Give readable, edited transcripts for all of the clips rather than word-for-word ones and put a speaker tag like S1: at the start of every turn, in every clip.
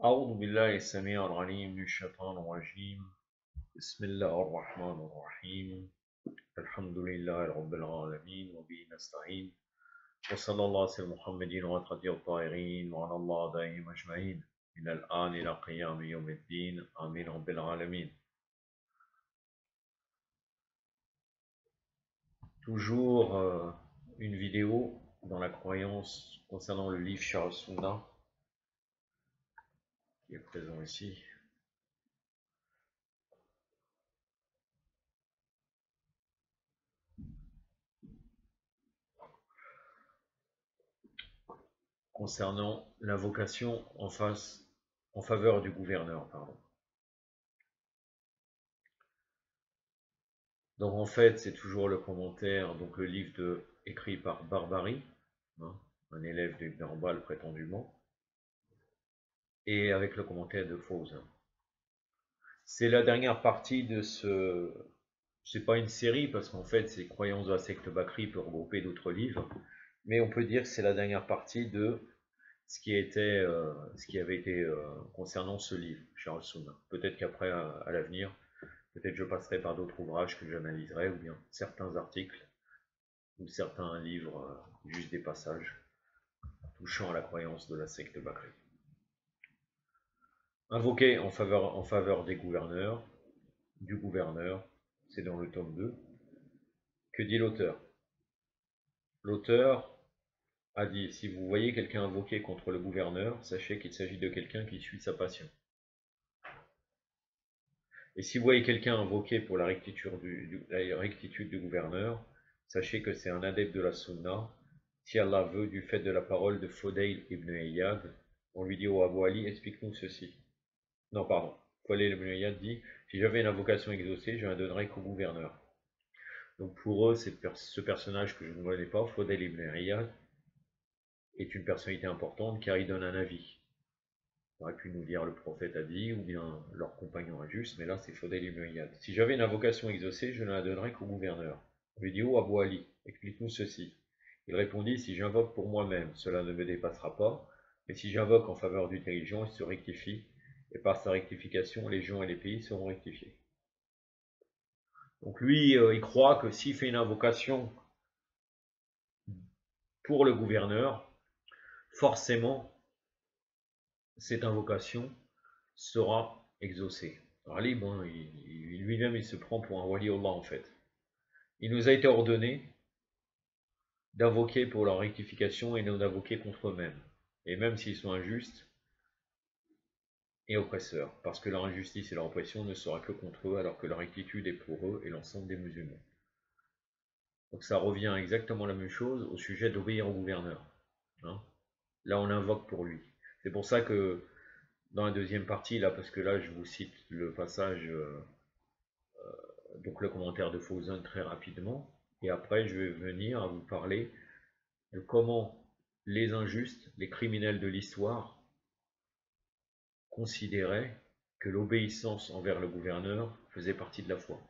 S1: أعوذ بالله السميع العليم من الشيطان الرجيم. بسم الله الرحمن الرحيم. الحمد لله رب العالمين وبه نستعين، وصلى الله على سيدنا محمد وعلى الطاهرين وعلى الله دائم أجمعين من الآن إلى قيام يوم الدين آمين رب العالمين. Toujours une vidéo dans la croyance concernant le livre Sharh al-Sunnah qui est présent ici. Concernant l'invocation en faveur du gouverneur, pardon. Donc en fait, c'est toujours le commentaire, donc le livre écrit par Barbari, hein, un élève d'Ibn Hanbal prétendument, et avec le commentaire de Fawzan. C'est la dernière partie de ce... C'est pas une série, parce qu'en fait, c'est Croyances de la secte Bakri peut regrouper d'autres livres, mais on peut dire que c'est la dernière partie de ce qui avait été concernant ce livre, Sharh al-Sunnah. Peut-être qu'après, à l'avenir, peut-être je passerai par d'autres ouvrages que j'analyserai, ou bien certains articles ou certains livres, juste des passages touchant à la croyance de la secte Bakri. Invoqué en faveur du gouverneur, c'est dans le tome 2. Que dit l'auteur? L'auteur a dit, si vous voyez quelqu'un invoqué contre le gouverneur, sachez qu'il s'agit de quelqu'un qui suit sa passion. Et si vous voyez quelqu'un invoqué pour la rectitude du gouverneur, sachez que c'est un adepte de la sunna, si Allah veut, du fait de la parole de Fodayl ibn Iyad. On lui dit, oh Abu Ali, explique-nous ceci. Non, pardon. Fodayl ibn Iyad dit, si j'avais une invocation exaucée, je la donnerais qu'au gouverneur. Donc pour eux, ce personnage que je ne connais pas, Fodayl ibn Iyad, est une personnalité importante car il donne un avis. On aurait pu nous dire le prophète a dit, ou bien leur compagnon injuste, mais là c'est Fodayl ibn Iyad. Si j'avais une invocation exaucée, je ne la donnerais qu'au gouverneur. On lui dit, oh Abu Ali, explique-nous ceci. Il répondit, si j'invoque pour moi-même, cela ne me dépassera pas, mais si j'invoque en faveur du dirigeant, il se rectifie, et par sa rectification, les gens et les pays seront rectifiés. Donc lui, il croit que s'il fait une invocation pour le gouverneur, forcément, cette invocation sera exaucée. Alors Ali, bon, lui-même, il se prend pour un wali Allah en fait. Il nous a été ordonné d'invoquer pour leur rectification et non d'invoquer contre eux-mêmes. Et même s'ils sont injustes et oppresseurs, parce que leur injustice et leur oppression ne sera que contre eux, alors que leur rectitude est pour eux et l'ensemble des musulmans. Donc ça revient exactement la même chose au sujet d'obéir au gouverneur. Hein. Là, on invoque pour lui. C'est pour ça que dans la deuxième partie, là, parce que là, je vous cite le passage, donc le commentaire de Fawzan très rapidement, et après, je vais venir à vous parler de comment les injustes, les criminels de l'histoire, considéraient que l'obéissance envers le gouverneur faisait partie de la foi.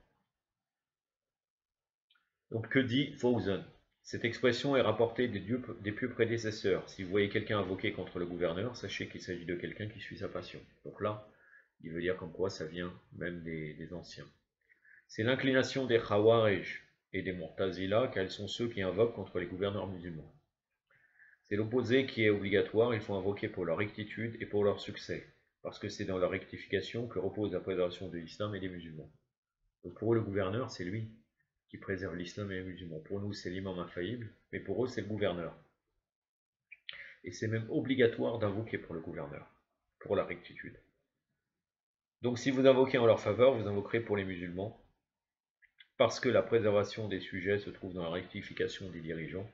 S1: Donc que dit Fawzan? Cette expression est rapportée des pieux prédécesseurs. Si vous voyez quelqu'un invoqué contre le gouverneur, sachez qu'il s'agit de quelqu'un qui suit sa passion. Donc là, il veut dire comme quoi ça vient même des anciens. C'est l'inclination des Khawarij et des Mu'tazila, car ils sont ceux qui invoquent contre les gouverneurs musulmans. C'est l'opposé qui est obligatoire, il faut invoquer pour leur rectitude et pour leur succès, parce que c'est dans leur rectification que repose la préservation de l'islam et des musulmans. Donc pour eux, le gouverneur, c'est lui qui préserve l'islam et les musulmans. Pour nous, c'est l'imam infaillible, mais pour eux, c'est le gouverneur. Et c'est même obligatoire d'invoquer pour le gouverneur, pour la rectitude. Donc si vous invoquez en leur faveur, vous invoquerez pour les musulmans, parce que la préservation des sujets se trouve dans la rectification des dirigeants.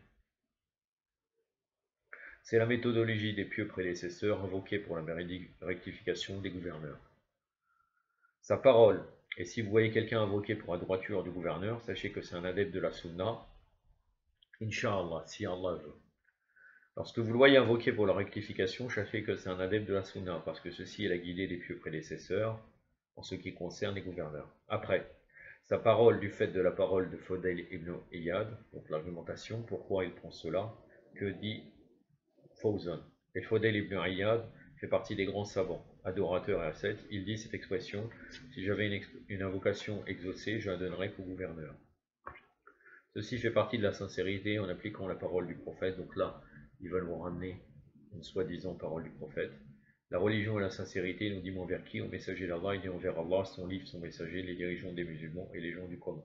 S1: C'est la méthodologie des pieux prédécesseurs invoquée pour la rectification des gouverneurs. Sa parole, et si vous voyez quelqu'un invoqué pour la droiture du gouverneur, sachez que c'est un adepte de la sunna, Inch'Allah, si Allah veut. Lorsque vous le voyez invoqué pour la rectification, sachez que c'est un adepte de la sunna, parce que ceci est la guidée des pieux prédécesseurs en ce qui concerne les gouverneurs. Après, sa parole du fait de la parole de Fodayl ibn Iyad, donc l'argumentation, pourquoi il prend cela, que dit Fawzan. Et Fodayl ibn Iyad fait partie des grands savants, adorateurs et ascètes. Il dit cette expression: si j'avais une invocation exaucée, je la donnerais qu'au gouverneur. Ceci fait partie de la sincérité en appliquant la parole du prophète. Donc là, ils veulent vous ramener une soi-disant parole du prophète. La religion et la sincérité, nous dit envers qui? Au messager d'Allah. Il dit envers Allah, son livre, son messager, les dirigeants des musulmans et les gens du commun.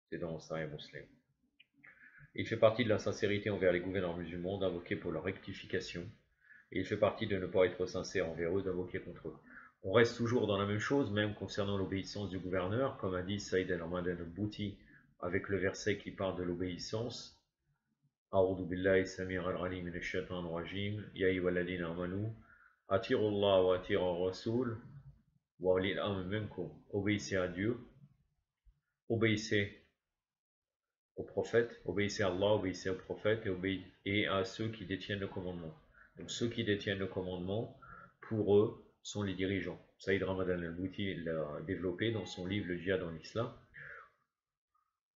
S1: C'est dans Sahih Muslim. Il fait partie de la sincérité envers les gouverneurs musulmans d'invoquer pour leur rectification. Et il fait partie de ne pas être sincère envers eux, d'invoquer contre eux. On reste toujours dans la même chose, même concernant l'obéissance du gouverneur, comme a dit Saïd al-Ramadan al-Bouti, avec le verset qui parle de l'obéissance. A'udhu billahi samir al-alim min ash-shaytan rajim, ya ayyuhalladhina amanu, atiru Allah wa atiru ar-rasul, wa ulil amri minkum. Obéissez à Dieu, obéissez au prophète, obéissez à Allah, obéissez au prophète et à ceux qui détiennent le commandement. Donc ceux qui détiennent le commandement, pour eux, sont les dirigeants. Saïd Ramadan al-Bouti l'a développé dans son livre Le djihad en islam.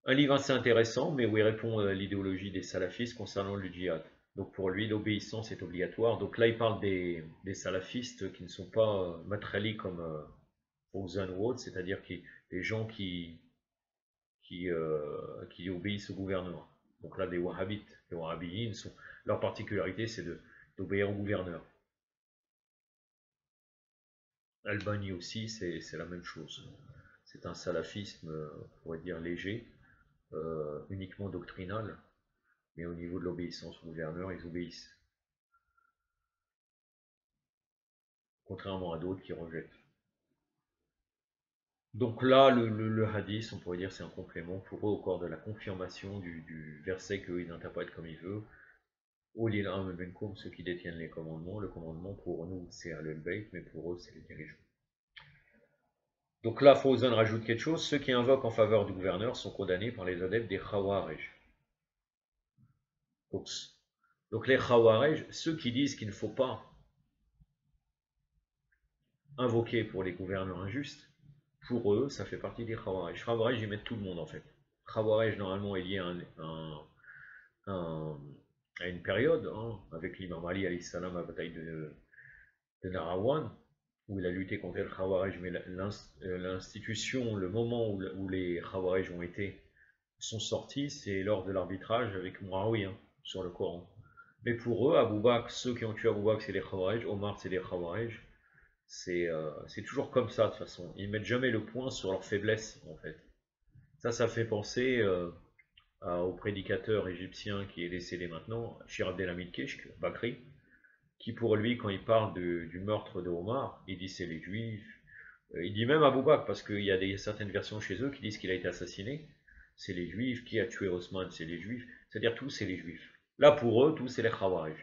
S1: Un livre assez intéressant, mais où il répond à l'idéologie des salafistes concernant le djihad. Donc pour lui, l'obéissance est obligatoire. Donc là, il parle des salafistes qui ne sont pas matrali comme Fawzan ou autres, c'est-à-dire des gens qui obéissent au gouverneur. Donc là, des wahhabites, les wahhabiyyin, leur particularité, c'est d'obéir au gouverneur. Albani aussi, c'est la même chose. C'est un salafisme, on pourrait dire, léger, uniquement doctrinal, mais au niveau de l'obéissance au gouverneur, ils obéissent. Contrairement à d'autres qui rejettent. Donc là, le hadith, on pourrait dire, c'est un complément pour eux au corps de la confirmation du verset qu'eux, ils interprètent comme ils veulent. Ulil amri minkum, ceux qui détiennent les commandements. Le commandement pour nous, c'est Ahlul Bayt, mais pour eux, c'est les dirigeants. Donc là, Fawzan rajoute quelque chose: ceux qui invoquent en faveur du gouverneur sont condamnés par les adeptes des Khawarij. Donc les Khawarij, ceux qui disent qu'il ne faut pas invoquer pour les gouverneurs injustes, pour eux, ça fait partie des Khawarij. Khawarij, ils mettent tout le monde en fait. Khawarij, normalement, est lié à une période, hein, avec l'imam Ali, alayhi salam, à la bataille de Narawan, où il a lutté contre les Khawarij, mais l'institution, le moment où les Khawarij sont sortis, c'est lors de l'arbitrage avec Muawiyah sur le Coran. Mais pour eux, Abu Bakr, ceux qui ont tué Abu Bakr, c'est les Khawarij, Omar, c'est les Khawarij. C'est toujours comme ça de toute façon. Ils mettent jamais le point sur leur faiblesse en fait. Ça fait penser au prédicateur égyptien qui est décédé maintenant, Shir Abdelhamid Kishk, Bakri, qui pour lui, quand il parle du meurtre de Omar, il dit c'est les Juifs. Il dit même Abu Bakr, parce qu'il y a certaines versions chez eux qui disent qu'il a été assassiné. C'est les Juifs. Qui a tué Osman? C'est les Juifs. C'est-à-dire tous, c'est les Juifs. Là, pour eux, tous, c'est les Khawarij.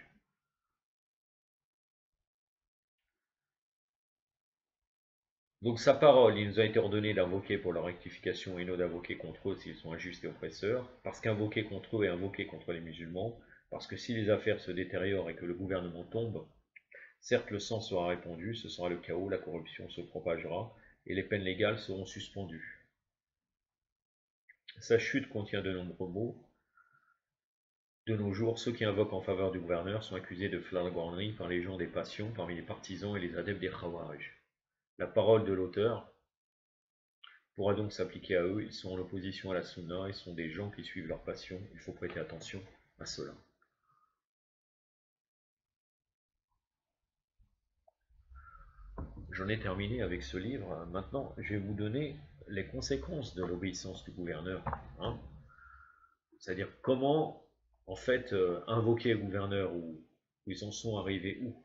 S1: Donc sa parole, il nous a été ordonné d'invoquer pour leur rectification et non d'invoquer contre eux s'ils sont injustes et oppresseurs, parce qu'invoquer contre eux est invoquer contre les musulmans, parce que si les affaires se détériorent et que le gouvernement tombe, certes le sang sera répandu, ce sera le chaos, la corruption se propagera, et les peines légales seront suspendues. Sa chute contient de nombreux mots. De nos jours, ceux qui invoquent en faveur du gouverneur sont accusés de flagornerie par les gens des passions, parmi les partisans et les adeptes des Khawarij. La parole de l'auteur pourra donc s'appliquer à eux. Ils sont en opposition à la Sunna, ils sont des gens qui suivent leur passion. Il faut prêter attention à cela. J'en ai terminé avec ce livre. Maintenant, je vais vous donner les conséquences de l'obéissance du gouverneur. Hein. C'est-à-dire comment, en fait, invoquer le gouverneur, où ils en sont arrivés où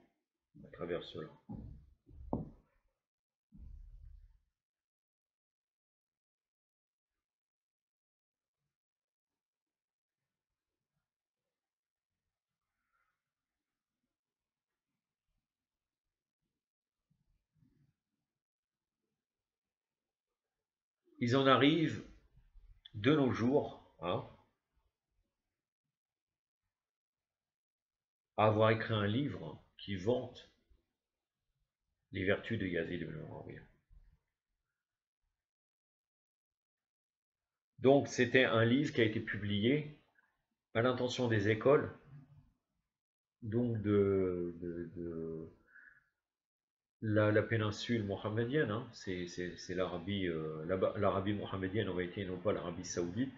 S1: à travers cela. Ils en arrivent de nos jours, hein, à avoir écrit un livre qui vante les vertus de Yazid ibn Muawiyah. Donc c'était un livre qui a été publié à l'intention des écoles, donc la péninsule mohammedienne, hein, c'est l'Arabie l'Arabie mohammedienne en réalité, non pas l'Arabie saoudite.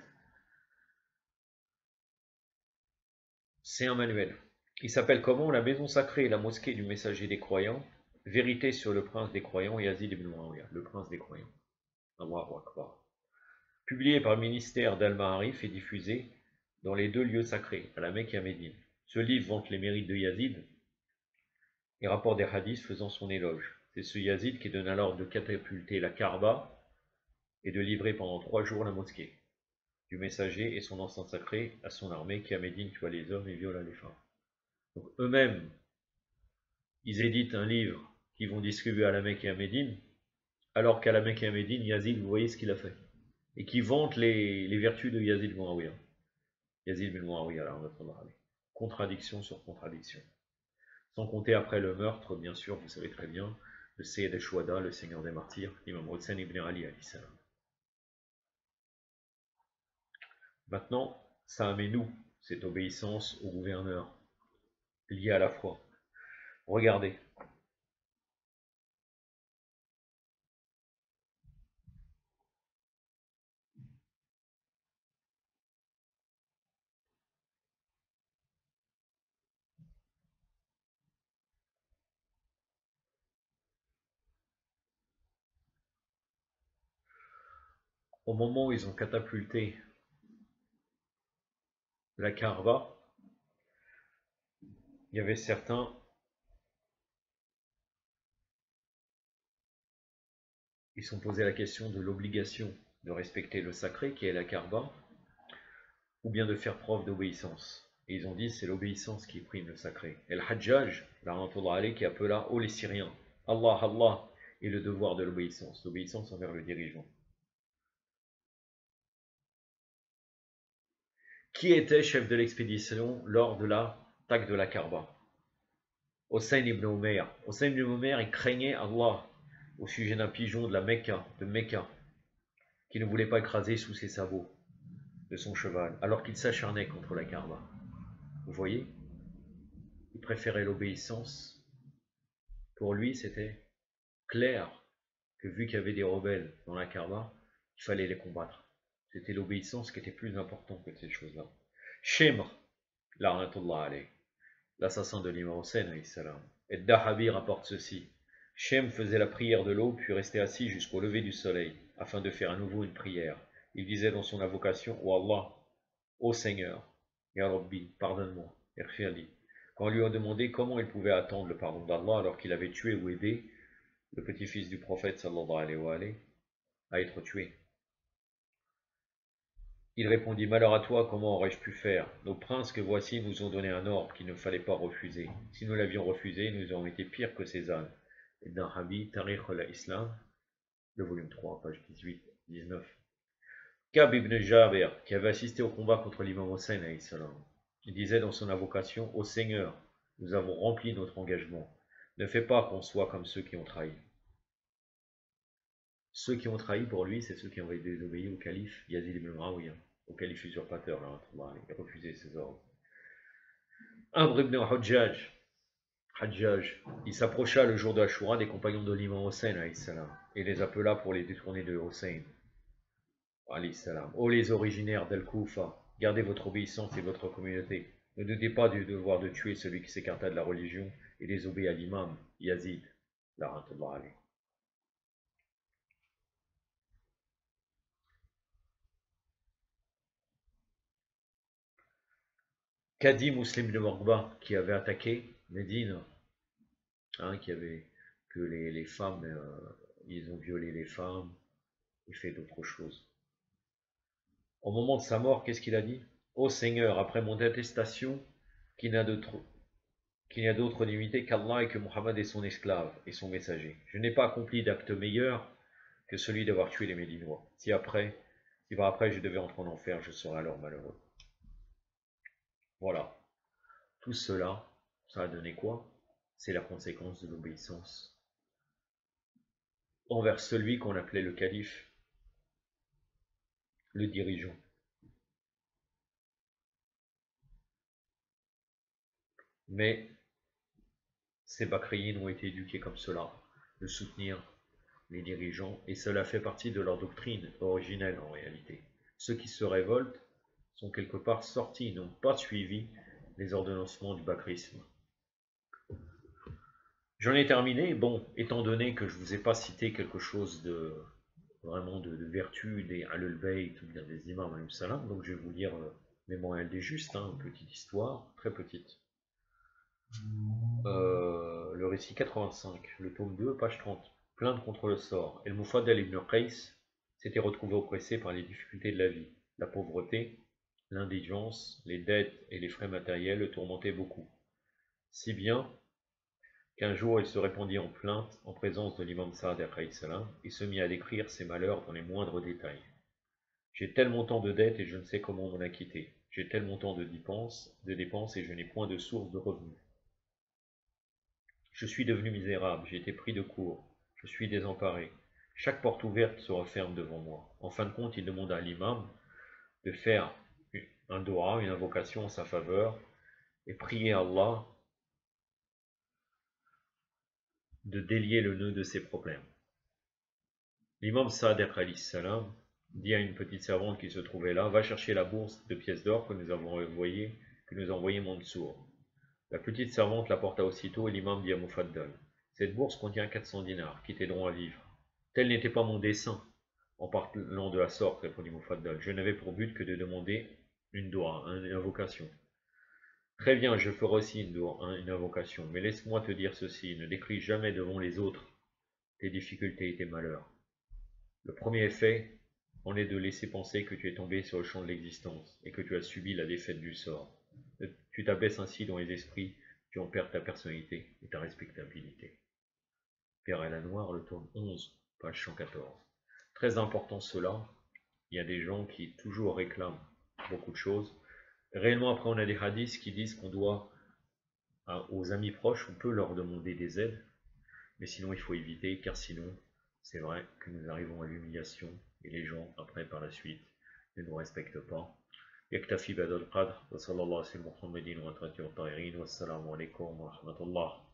S1: C'est un manuel. Il s'appelle comment? La maison sacrée et la mosquée du messager des croyants. Vérité sur le prince des croyants, Yazid ibn Muawiyah, le prince des croyants. Allahu Akbar. Publié par le ministère d'Al-Ma'arif et diffusé dans les deux lieux sacrés, à la Mecque et à Médine. Ce livre vante les mérites de Yazid et rapporte des hadiths faisant son éloge. C'est ce Yazid qui donne alors de catapulter la Kaaba et de livrer pendant 3 jours la mosquée du messager et son enceinte sacrée à son armée qui à Médine tue les hommes et viola les femmes. Donc eux-mêmes, ils éditent un livre qu'ils vont distribuer à la Mecque et à Médine, alors qu'à la Mecque et à Médine, Yazid, vous voyez ce qu'il a fait. Et qui vante les vertus de Yazid bin Muawiyah. Yazid bin Muawiyah, là, on va parler. Contradiction sur contradiction. Sans compter après le meurtre, bien sûr, vous savez très bien, de Sayyid al-Shuhada, le seigneur des martyrs, Imam Hussein ibn Ali alayhi salam. Maintenant, ça amène nous, cette obéissance au gouverneur, liée à la foi. Regardez. Au moment où ils ont catapulté la Kaaba, il y avait certains, ils se sont posé la question de l'obligation de respecter le sacré qui est la Kaaba, ou bien de faire preuve d'obéissance. Et ils ont dit c'est l'obéissance qui prime le sacré. Et le Hajjaj, qui appela ô les Syriens, Allah, Allah, et le devoir de l'obéissance, l'obéissance envers le dirigeant. Qui était chef de l'expédition lors de l'attaque de la Kaaba? Hossein ibn Omer. Hossein ibn Omer, il craignait Allah au sujet d'un pigeon de Mecca, qui ne voulait pas écraser sous ses sabots de son cheval, alors qu'il s'acharnait contre la Kaaba. Vous voyez? Il préférait l'obéissance. Pour lui, c'était clair que vu qu'il y avait des rebelles dans la Kaaba, il fallait les combattre. C'était l'obéissance qui était plus importante que ces choses-là. Shimr, l'assassin de l'imam Hussein, et Dahabi rapporte ceci. Shem faisait la prière de l'aube, puis restait assis jusqu'au lever du soleil, afin de faire à nouveau une prière. Il disait dans son invocation, ô Allah, ô Seigneur, Ya Rabbi, pardonne-moi, Irfirli. Quand on lui a demandé comment il pouvait attendre le pardon d'Allah alors qu'il avait tué ou aidé le petit-fils du prophète sallallahu alayhi wa alayhi, à être tué. Il répondit, malheur à toi, comment aurais-je pu faire? Nos princes que voici nous ont donné un ordre qu'il ne fallait pas refuser. Si nous l'avions refusé, nous aurions été pires que ces ânes. Et dans Habib, Tariq al-Islam, le volume 3, page 18-19. Kab ibn Jabir, qui avait assisté au combat contre l'imam Hussein, il disait dans son invocation, ô Seigneur, nous avons rempli notre engagement. Ne fais pas qu'on soit comme ceux qui ont trahi. Ceux qui ont trahi pour lui, c'est ceux qui ont désobéi au calife Yazid ibn Muawiyah, au calife usurpateur, et refusé ses ordres. Amr ibn Hajjaj, il s'approcha le jour de Ashura des compagnons de l'imam Hussein, et les appela pour les détourner de Hussein. Ô les originaires d'Al-Koufa, gardez votre obéissance et votre communauté. Ne doutez pas du devoir de tuer celui qui s'écarta de la religion et désobéit à l'imam Yazid. Kadi Muslim de Morgba, qui avait attaqué Médine, que les femmes, ils ont violé les femmes et fait d'autres choses. Au moment de sa mort, qu'est-ce qu'il a dit? Ô Seigneur, après mon attestation, qu'il n'y a d'autre divinité qu'Allah et que Muhammad est son esclave et son messager. Je n'ai pas accompli d'acte meilleur que celui d'avoir tué les Médinois. Si par après je devais entrer en enfer, je serais alors malheureux. Voilà. Tout cela, ça a donné quoi? C'est la conséquence de l'obéissance envers celui qu'on appelait le calife, le dirigeant. Mais ces Bakriyin ont été éduqués comme cela. de soutenir les dirigeants, et cela fait partie de leur doctrine originelle en réalité. Ceux qui se révoltent sont quelque part sortis, n'ont pas suivi les ordonnancements du bakrisme. J'en ai terminé. Bon, étant donné que je ne vous ai pas cité quelque chose de vraiment de vertu des Ahlul Bayt ou bien des imams alayhim salam, donc je vais vous lire Mémorial des Justes, une petite histoire, très petite. Le récit 85, le tome 2, page 30. Plainte contre le sort. El Mufaddal ibn Qais s'était retrouvé oppressé par les difficultés de la vie. La pauvreté, l'indigence, les dettes et les frais matériels le tourmentaient beaucoup. Si bien qu'un jour il se répandit en plainte en présence de l'imam Saad alayhi salam et se mit à décrire ses malheurs dans les moindres détails. J'ai tel montant de dettes et je ne sais comment m'en acquitter. J'ai tel montant de dépenses et je n'ai point de source de revenus. Je suis devenu misérable, j'ai été pris de court, je suis désemparé. Chaque porte ouverte se referme devant moi. En fin de compte, il demanda à l'imam de faire un dua, une invocation en sa faveur, et prier Allah de délier le nœud de ses problèmes. L'imam Sadiq alayhi salam dit à une petite servante qui se trouvait là, va chercher la bourse de pièces d'or que nous avons envoyée, Mansour. La petite servante la porta aussitôt et l'imam dit à Mufaddal, cette bourse contient 400 dinars qui t'aideront à vivre. Tel n'était pas mon dessein. En parlant de la sorte, répondit Mufaddal, je n'avais pour but que de demander une dua, une invocation. Très bien, je ferai aussi une invocation, mais laisse-moi te dire ceci, ne décris jamais devant les autres tes difficultés et tes malheurs. Le premier effet en est de laisser penser que tu es tombé sur le champ de l'existence et que tu as subi la défaite du sort. Tu t'abaisses ainsi dans les esprits, tu en perds ta personnalité et ta respectabilité. Pierre et la Noire, le tome 11, page 114. Très important cela, il y a des gens qui toujours réclament beaucoup de choses. Réellement, après, on a des hadiths qui disent qu'on doit, aux amis proches, on peut leur demander des aides, mais sinon il faut éviter, car sinon, c'est vrai que nous arrivons à l'humiliation, et les gens, après, par la suite, ne nous respectent pas. يكتفي بهذا القدر وصلى الله على محمد وعلى آله وصحبه والسلام عليكم ورحمة الله